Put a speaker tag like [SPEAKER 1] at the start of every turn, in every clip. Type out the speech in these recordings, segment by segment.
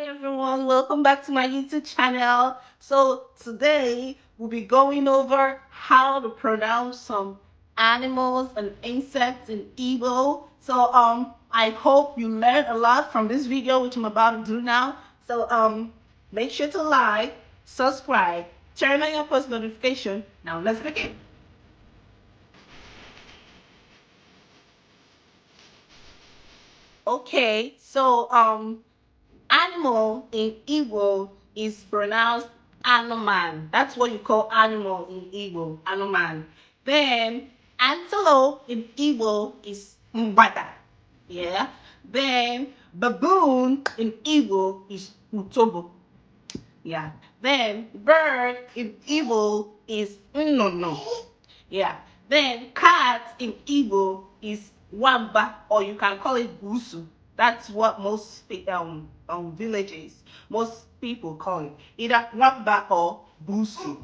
[SPEAKER 1] Everyone, welcome back to my YouTube channel. So today we'll be going over how to pronounce some animals and insects in Igbo. So I hope you learned a lot from this video which I'm about to do now. So make sure to like, subscribe, turn on your post notification. Now let's begin. Okay, so animal in Igbo is pronounced anoman. That's what you call animal in Igbo, anoman. Then antelope in Igbo is mbata. Yeah. Then baboon in Igbo is utobo. Yeah. Then bird in Igbo is nnono. Yeah. Then cat in Igbo is wamba, or you can call it busu. That's what most villages, most people call it, either wamba or busu.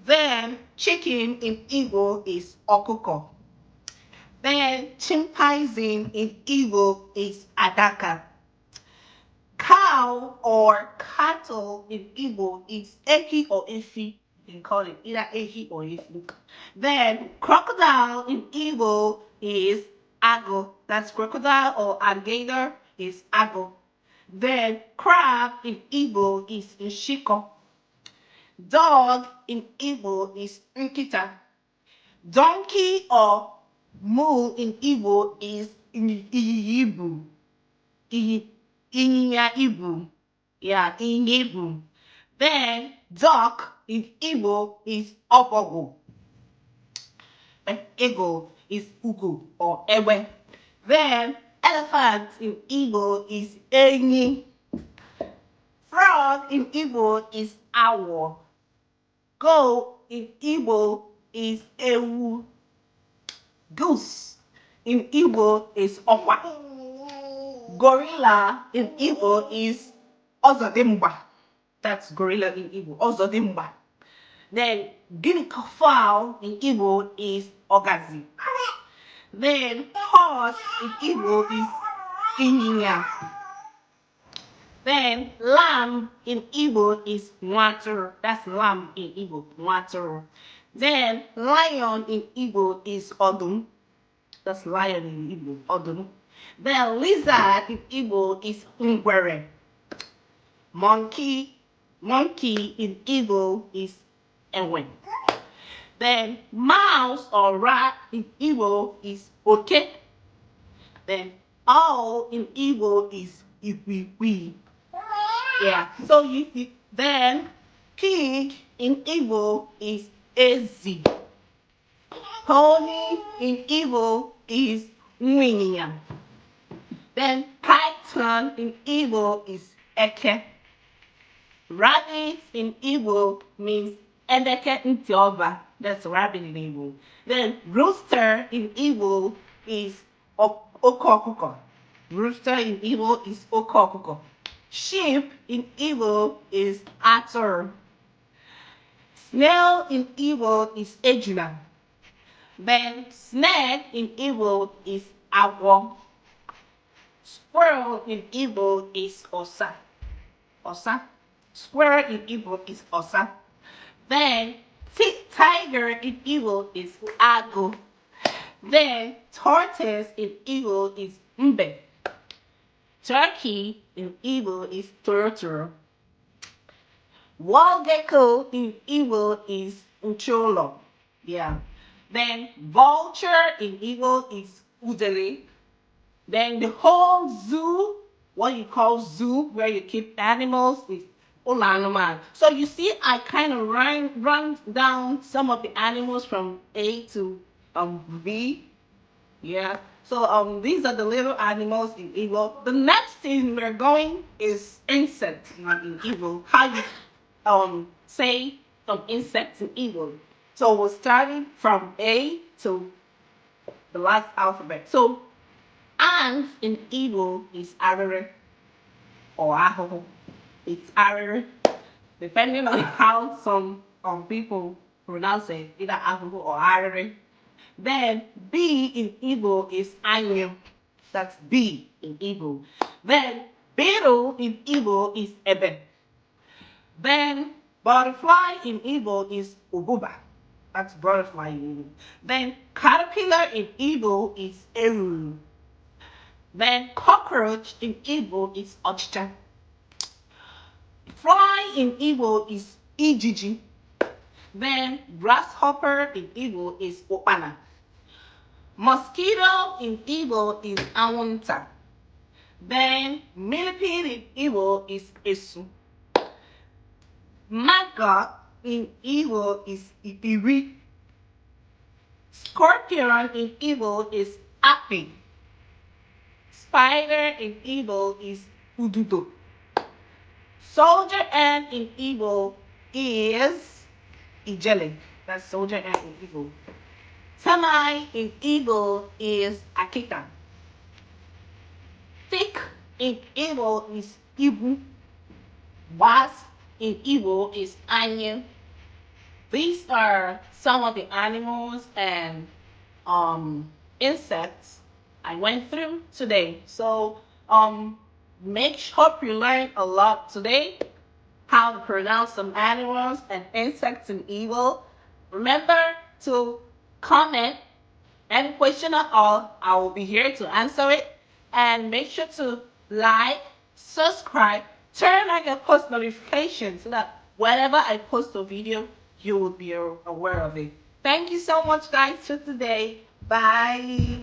[SPEAKER 1] Then chicken in Igbo is okuko. Then chimpanzee in Igbo is adaka. Cow or cattle in Igbo is eki or ifi. You can call it either eki or ifi. Then crocodile in Igbo is ago. That's crocodile or alligator is ago. Then crab in Igbo is nshiko. Dog in Igbo is nkita. Donkey or mule in Igbo is iyibu. Ịnyịnya ibu. Yeah, ịnyịnya ibu. Then duck in Igbo is obogo. And eagle is ugo or ewe. Then elephant in Igbo is enyi. Frog in Igbo is awo. Goat in Igbo is ewu. Goose in Igbo is okwa. Gorilla in Igbo is ozodimba. That's gorilla in Igbo, ozodimba. Then guinea fowl in Igbo is ogazi. Then horse in Igbo is ịnyịnya. Then lamb in Igbo is nwaturu. That's lamb in Igbo, nwaturu. Then lion in Igbo is odum. That's lion in Igbo, odum. Then lizard in Igbo is ngwere. Monkey in Igbo is enwe. Then mouse or rat in Igbo is oke. Then owl in Igbo is ikwikwii. Yeah. So then pig in Igbo is ezi. Pony in Igbo is nwịnyịnya. Then python in Igbo is eke. Rabbit in Igbo means edeke ntioba. That's rabbit in Igbo. Then rooster in Igbo is okokuko. Rooster in Igbo is okokuko. Sheep in Igbo is ator. Snail in Igbo is ejuna. Then snake in Igbo is agwo. Squirrel in Igbo is osa. Osa. Squirrel in Igbo is osa. Then tiger in Igbo is ago. Then tortoise in Igbo is mbe. Turkey in Igbo is torotoro. Wall gecko in Igbo is ncholo. Yeah. Then vulture in Igbo is udele. Then the whole zoo, what you call zoo, where you keep animals, is Ulanoman. So you see, I kind of run down some of the animals from A to V. Yeah. So these are the little animals in Igbo. The next thing we're going is insects in Igbo. How you say some insects in Igbo. So we're starting from A to the last alphabet. So ants in Igbo is arere or ahụhụ. It's arere. Depending on how some people pronounce it, either ahụhụ or arere. Then B in Igbo is anyo. That's B in Igbo. Then Beetle in Igbo is ebe. Then butterfly in Igbo is ububa. That's butterfly in Igbo. Then caterpillar in Igbo is eru. Then cockroach in Igbo is ochcha. Fly in Igbo is ijiji. Then grasshopper in Igbo is opana. Mosquito in Igbo is awunta. Then millipede in Igbo is esu. Maggot in Igbo is ipiri. Scorpion in Igbo is api. Spider in Igbo is ududo. Soldier ant in Igbo is ijele. That's soldier ant in Igbo. Termite in Igbo is akita. Tick in Igbo is ibu. Wasp in Igbo is onion. These are some of the animals and insects I went through today. So hope you learned a lot today, how to pronounce some animals and insects in Igbo. Remember to comment any question at all. I will be here to answer it. And make sure to like, subscribe, turn on your post notifications so that whenever I post a video, you will be aware of it. Thank you so much, guys, for today. Bye.